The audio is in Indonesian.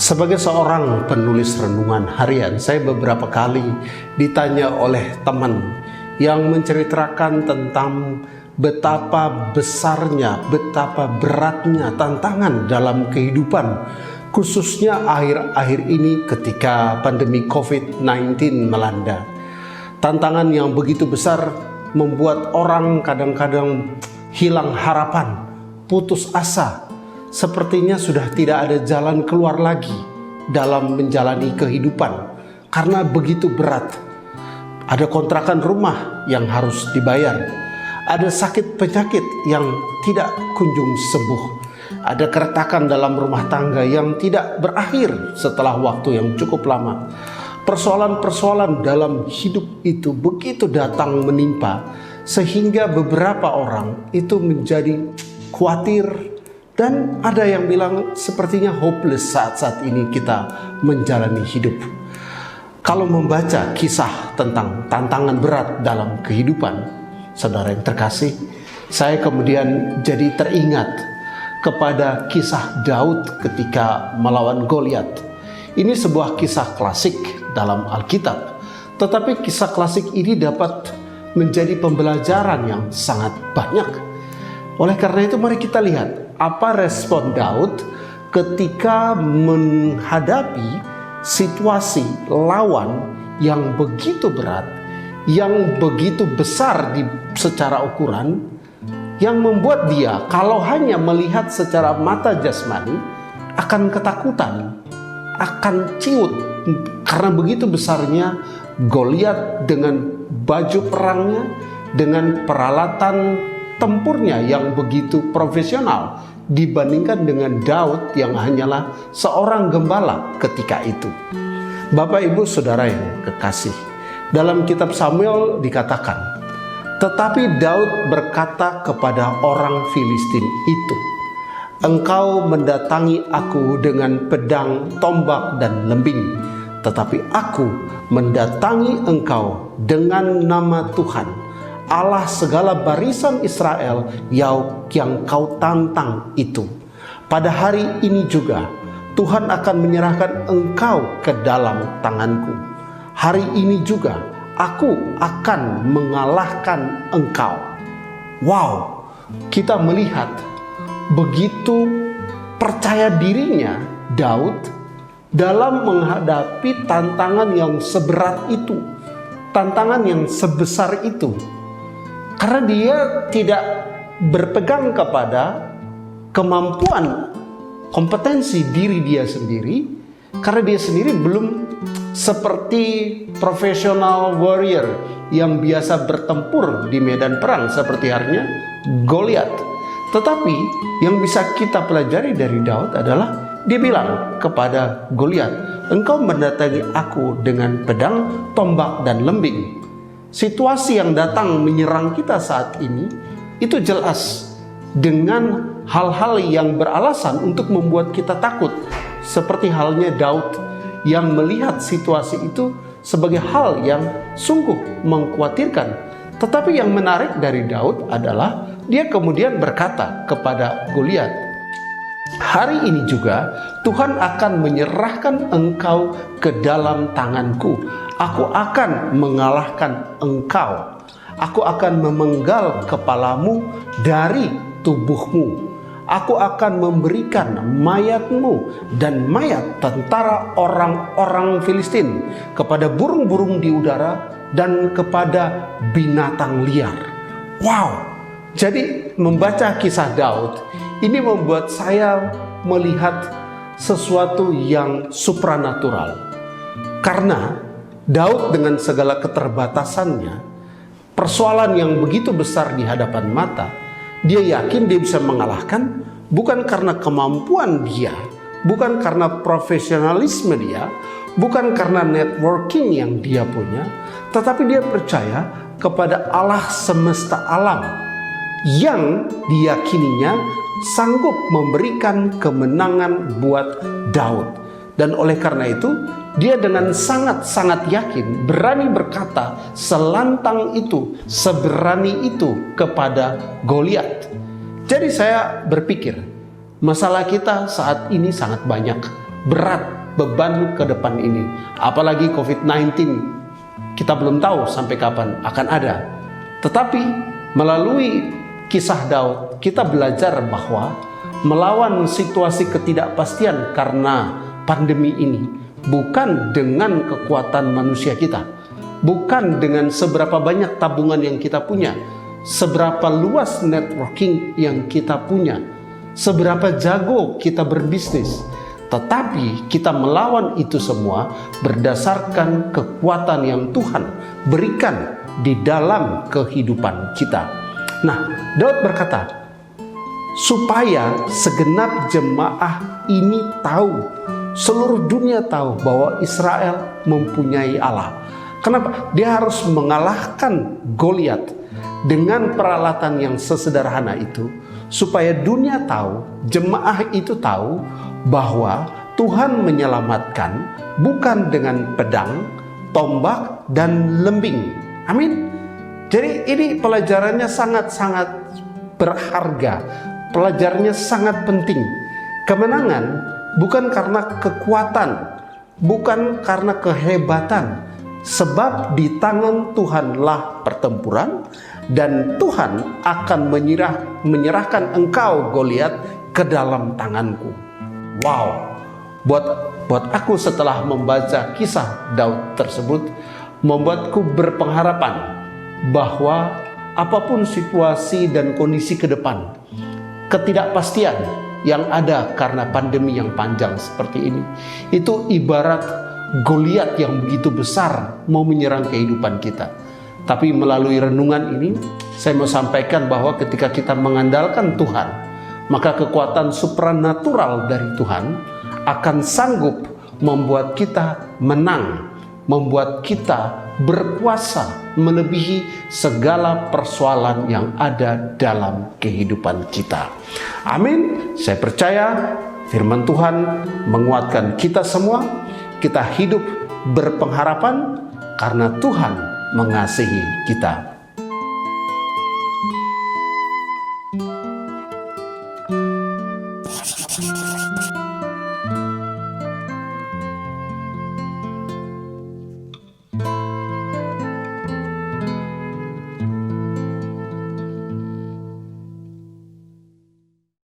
Sebagai seorang penulis renungan harian, saya beberapa kali ditanya oleh teman yang menceritakan tentang betapa besarnya, betapa beratnya tantangan dalam kehidupan, khususnya akhir-akhir ini ketika pandemi COVID-19 melanda. Tantangan yang begitu besar membuat orang kadang-kadang hilang harapan, putus asa. Sepertinya sudah tidak ada jalan keluar lagi dalam menjalani kehidupan karena begitu berat. Ada kontrakan rumah yang harus dibayar, ada sakit penyakit yang tidak kunjung sembuh, ada keretakan dalam rumah tangga yang tidak berakhir setelah waktu yang cukup lama. Persoalan-persoalan dalam hidup itu begitu datang menimpa, sehingga beberapa orang itu menjadi khawatir. Dan ada yang bilang sepertinya hopeless saat-saat ini kita menjalani hidup. Kalau membaca kisah tentang tantangan berat dalam kehidupan, saudara yang terkasih, saya kemudian jadi teringat kepada kisah Daud ketika melawan Goliat. Ini sebuah kisah klasik dalam Alkitab, tetapi kisah klasik ini dapat menjadi pembelajaran yang sangat banyak. Oleh karena itu mari kita lihat apa respon Daud ketika menghadapi situasi lawan yang begitu berat, yang begitu besar secara ukuran, yang membuat dia kalau hanya melihat secara mata jasmani akan ketakutan, akan ciut karena begitu besarnya Goliat dengan baju perangnya, dengan peralatan tempurnya yang begitu profesional dibandingkan dengan Daud yang hanyalah seorang gembala ketika itu. Bapak, Ibu, Saudara yang kekasih, dalam kitab Samuel dikatakan, tetapi Daud berkata kepada orang Filistin itu, engkau mendatangi aku dengan pedang, tombak, dan lembing, tetapi aku mendatangi engkau dengan nama Tuhan, Allah segala barisan Israel yang kau tantang itu. Pada hari ini juga Tuhan akan menyerahkan engkau ke dalam tanganku. Hari ini juga aku akan mengalahkan engkau. Wow, kita melihat begitu percaya dirinya Daud dalam menghadapi tantangan yang seberat itu, tantangan yang sebesar itu. Karena dia tidak berpegang kepada kemampuan, kompetensi diri dia sendiri, karena dia sendiri belum seperti profesional warrior yang biasa bertempur di medan perang seperti halnya Goliat. Tetapi yang bisa kita pelajari dari Daud adalah dia bilang kepada Goliat, engkau mendatangi aku dengan pedang, tombak, dan lembing. Situasi yang datang menyerang kita saat ini itu jelas dengan hal-hal yang beralasan untuk membuat kita takut, seperti halnya Daud yang melihat situasi itu sebagai hal yang sungguh mengkhawatirkan. Tetapi yang menarik dari Daud adalah dia kemudian berkata kepada Goliat, hari ini juga Tuhan akan menyerahkan engkau ke dalam tanganku. Aku akan mengalahkan engkau. Aku akan memenggal kepalamu dari tubuhmu. Aku akan memberikan mayatmu dan mayat tentara orang-orang Filistin kepada burung-burung di udara dan kepada binatang liar. Wow! Jadi membaca kisah Daud ini membuat saya melihat sesuatu yang supranatural. Karena Daud dengan segala keterbatasannya, persoalan yang begitu besar di hadapan mata, dia yakin dia bisa mengalahkan bukan karena kemampuan dia, bukan karena profesionalisme dia, bukan karena networking yang dia punya, tetapi dia percaya kepada Allah semesta alam yang diyakininya sanggup memberikan kemenangan buat Daud. Dan oleh karena itu, dia dengan sangat-sangat yakin berani berkata selantang itu, seberani itu kepada Goliat. Jadi saya berpikir, masalah kita saat ini sangat banyak. berat beban ke depan ini. Apalagi COVID-19, kita belum tahu sampai kapan akan ada. Tetapi melalui kisah Daud, kita belajar bahwa melawan situasi ketidakpastian karena pandemi ini bukan dengan kekuatan manusia kita, bukan dengan seberapa banyak tabungan yang kita punya, seberapa luas networking yang kita punya, seberapa jago kita berbisnis, tetapi kita melawan itu semua berdasarkan kekuatan yang Tuhan berikan di dalam kehidupan kita. Nah, Daud berkata, supaya segenap jemaah ini tahu, seluruh dunia tahu bahwa Israel mempunyai Allah. Kenapa? Dia harus mengalahkan Goliat dengan peralatan yang sesederhana itu, supaya dunia tahu, jemaah itu tahu bahwa Tuhan menyelamatkan bukan dengan pedang, tombak, dan lembing. Amin. Jadi ini pelajarannya sangat-sangat berharga. Pelajarannya sangat penting. Kemenangan bukan karena kekuatan, bukan karena kehebatan, sebab di tangan Tuhanlah pertempuran, dan Tuhan akan menyerahkan engkau Goliat ke dalam tanganku. Wow, buat aku setelah membaca kisah Daud tersebut, membuatku berpengharapan bahwa apapun situasi dan kondisi ke depan, ketidakpastian yang ada karena pandemi yang panjang seperti ini, itu ibarat Goliat yang begitu besar mau menyerang kehidupan kita. Tapi melalui renungan ini, saya mau sampaikan bahwa ketika kita mengandalkan Tuhan, maka kekuatan supranatural dari Tuhan akan sanggup membuat kita menang, membuat kita berkuasa melebihi segala persoalan yang ada dalam kehidupan kita. Amin. Saya percaya firman Tuhan menguatkan kita semua. Kita hidup berpengharapan karena Tuhan mengasihi kita.